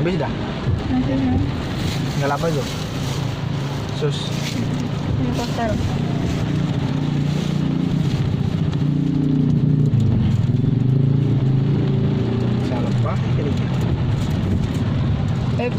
Habis dah? Masih ya. Tinggal apa itu? Sus. Helikopter. Saya lupa. Ini. Eh,